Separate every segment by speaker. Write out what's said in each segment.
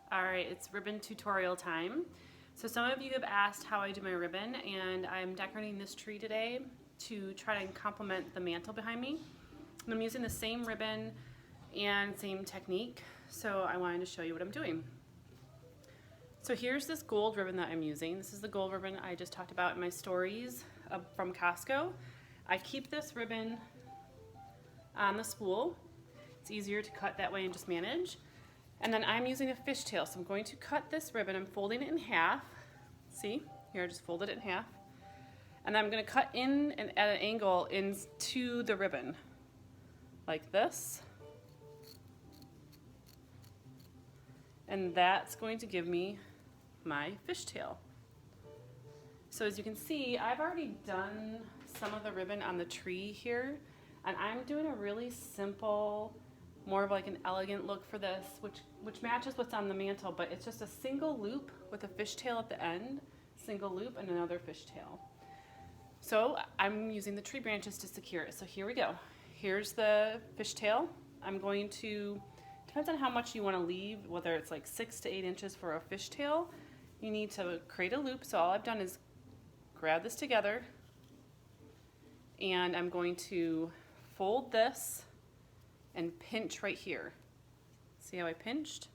Speaker 1: All right, it's ribbon tutorial time. So some of you have asked how I do my ribbon, and I'm decorating this tree today to try to complement the mantle behind me. And I'm using the same ribbon and same technique, so I wanted to show you what I'm doing. So here's this gold ribbon that I'm using. This is the gold ribbon I just talked about in my stories from Costco. I keep this ribbon on the spool. It's easier to cut that way and just manage. And then I'm using a fishtail, so I'm going to cut this ribbon. I'm folding it in half. See, here I just folded it in half. And I'm going to cut in and at an angle into the ribbon, like this. And that's going to give me my fishtail. So as you can see, I've already done some of the ribbon on the tree here, and I'm doing a really simple, more of like an elegant look for this, which matches what's on the mantle, but it's just a single loop with a fishtail at the end, single loop and another fishtail. So I'm using the tree branches to secure it. So here we go. Here's the fishtail. I'm going to, depends on how much you want to leave, whether it's like 6 to 8 inches for a fishtail. You need to create a loop. So all I've done is grab this together, and I'm going to fold this and pinch right here. See how I pinched?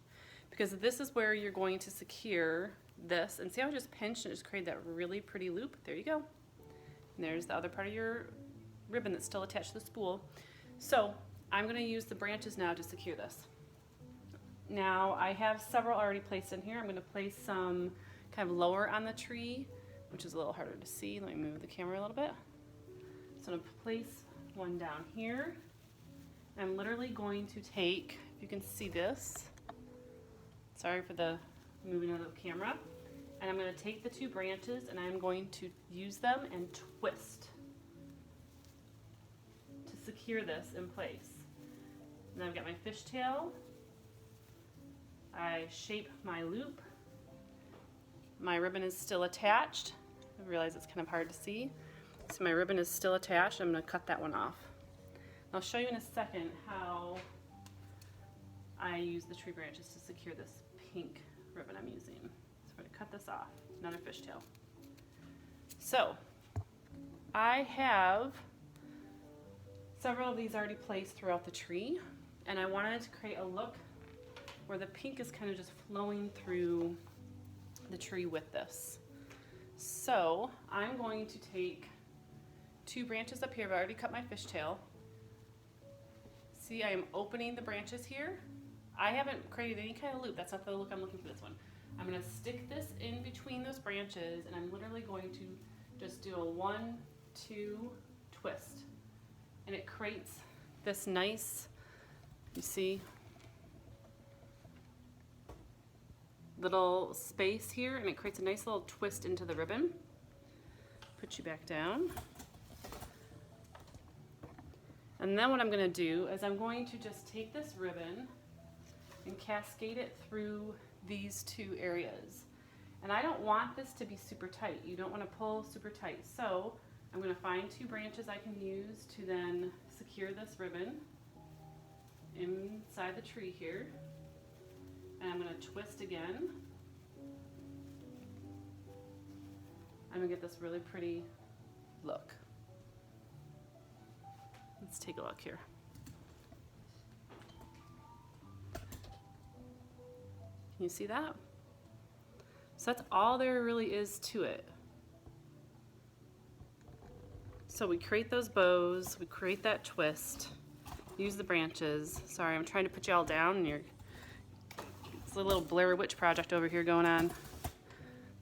Speaker 1: Because this is where you're going to secure this. And see how I just pinched and just created that really pretty loop? There you go. And there's the other part of your ribbon that's still attached to the spool. So I'm going to use the branches now to secure this. Now I have several already placed in here. I'm going to place some kind of lower on the tree, which is a little harder to see. Let me move the camera a little bit. So I'm going to place one down here. I'm literally going to take, if you can see this, sorry for the moving of the camera, and I'm going to take the two branches and I'm going to use them and twist to secure this in place. And then I've got my fishtail. I shape my loop. My ribbon is still attached. I realize it's kind of hard to see. So my ribbon is still attached. I'm going to cut that one off. I'll show you in a second how I use the tree branches to secure this pink ribbon I'm using. So I'm going to cut this off, another fishtail. So I have several of these already placed throughout the tree, and I wanted to create a look where the pink is kind of just flowing through the tree with this. So I'm going to take two branches up here. I've already cut my fishtail. See, I am opening the branches here. I haven't created any kind of loop. That's not the look I'm looking for this one. I'm going to stick this in between those branches, and I'm literally going to just do a 1, 2 twist. And it creates this nice, you see, little space here, and it creates a nice little twist into the ribbon. Put you back down. And then what I'm going to do is I'm going to just take this ribbon and cascade it through these two areas. And I don't want this to be super tight. You don't want to pull super tight. So I'm going to find two branches I can use to then secure this ribbon inside the tree here. And I'm going to twist again. I'm going to get this really pretty look. Let's take a look here. Can you see that? So that's all there really is to it. So we create those bows, we create that twist, use the branches. Sorry, I'm trying to put you all down, and it's a little Blair Witch project over here going on.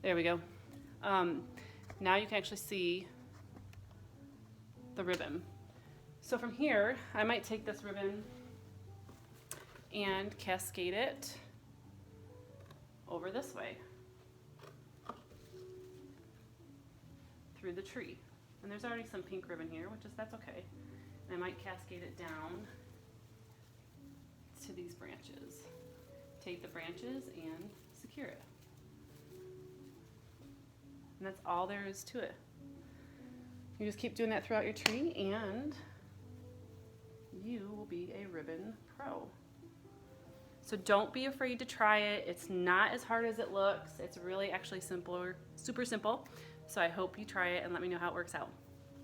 Speaker 1: There we go. Now you can actually see the ribbon. So from here, I might take this ribbon and cascade it over this way through the tree. And there's already some pink ribbon here, that's okay. And I might cascade it down to these branches. Take the branches and secure it. And that's all there is to it. You just keep doing that throughout your tree, and you will be a ribbon pro. So don't be afraid to try it. It's not as hard as it looks. It's really actually simpler, super simple. So I hope you try it and let me know how it works out.